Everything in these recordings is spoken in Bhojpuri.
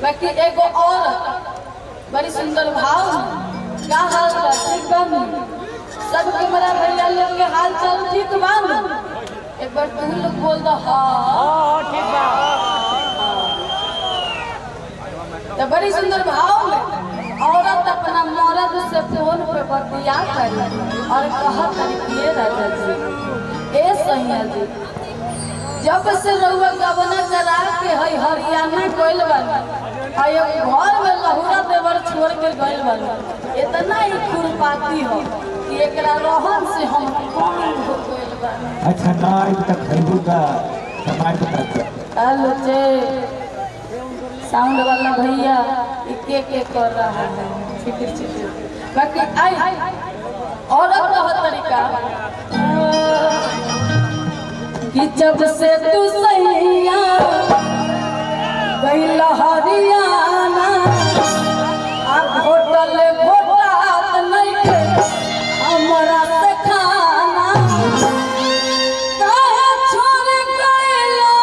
बाकी एगो और बड़ी सुंदर भाव क्या हाल बा ठीक बा सब हमारा भैया लोग के हाल चाल ठीक बा एक बार तुम लोग बोल दो हाँ ठीक बा। तो बड़ी सुंदर भाव में औरत अपना मर्द से फोन पे बतिया करी और कहा करिए राजा जी ए सैया जी जब से रउआ गबना करा के हई हरियाणा गइल बानी हई घर में लहुरा देवर छोड़ के गइल बानी इतना ही खुरपाती हो कि एकरा रहन से हम कौन हो गइल बानी। अच्छा ना तक खैबू का समाज तक हेलो जे साउंड वाला भैया के कर रहा है छिटिर छिटिर बाकी आई औरत का तरीका कि जब से तू सैया गइल हरियाणा आ होटल घोटात नहीं के हमरा से खाना काहे छोड़ गइलो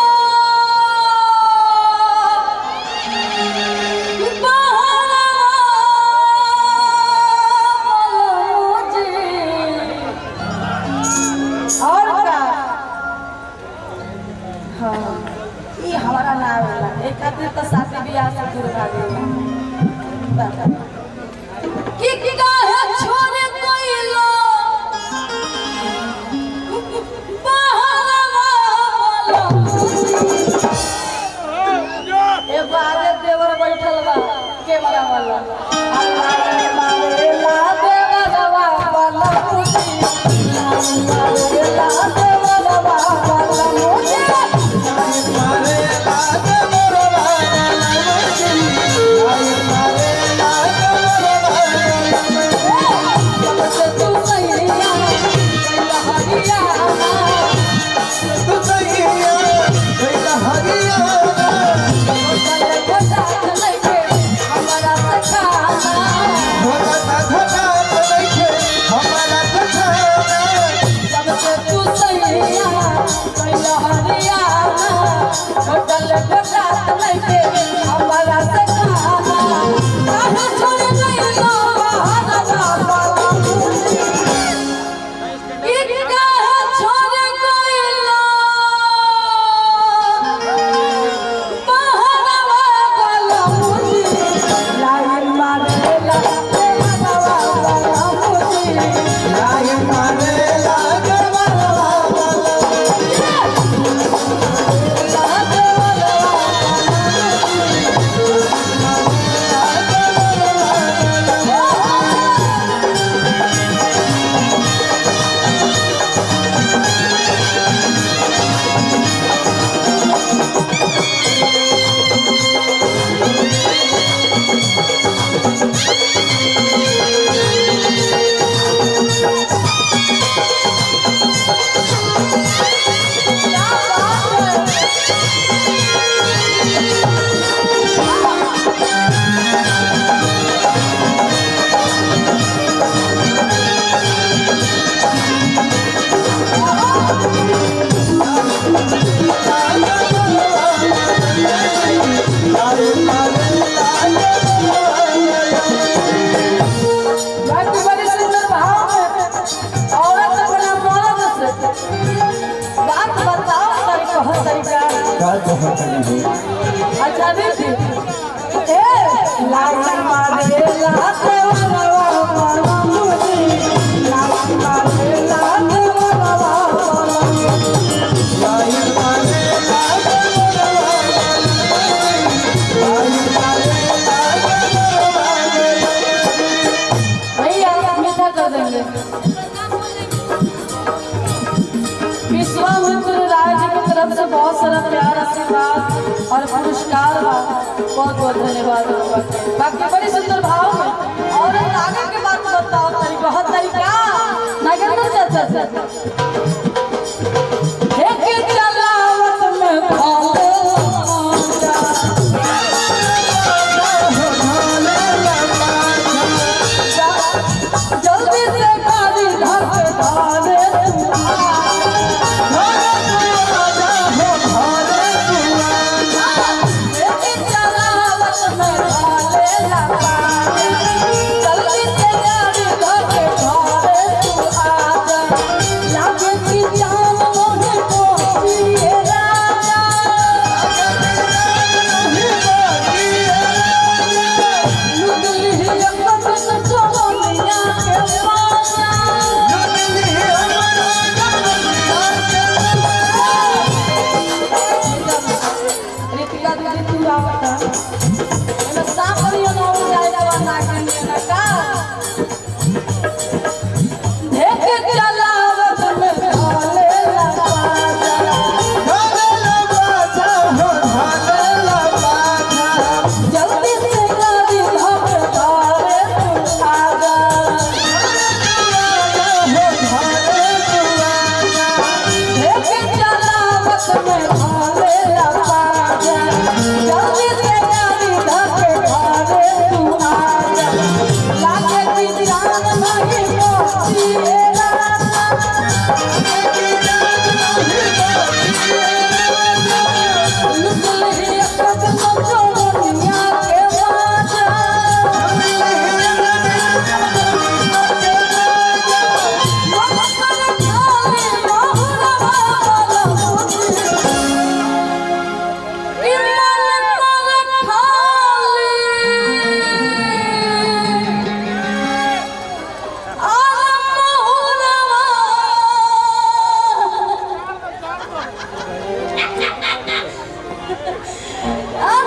और का हाँ ये हमारा नाम है एक आदमी तो शादी ब्याह से दूर भागे कि काहे छोड़ गइलो बहरवा ए बारे देवर बैठल बा के बड़ा वाला अल्लाह मारेला देवरवा वाला मुझी मारेला देवरवा वाला मुझी अच्छा देखिए ए लाल मारे लाते वाला वाला मुझे लाल मारे लाते वाला वाला लाल मारे लाते भैया मीठा कर देंगे विश्वामित्र राज की तरफ से बहुत सारा प्यार आशीर्वाद और पुरस्कार बहुत बहुत धन्यवाद। बाकी बड़ी सुंदर भाव में और आगे के बात बताओ तरीका बहुत तरीका ना करना चाहता चलावत में जल्दी से गाड़ी घर पे डाले चलावत एमे सापरियो न हो जाएगा ना के ना का देख चलावत में ढाले लगा जल्दी से गाड़ी धर धारे तू आजा देख चलावत में ढाले लगा जल्दी से गाड़ी धर धारे तू आजा लागे की जान नहीं मोती I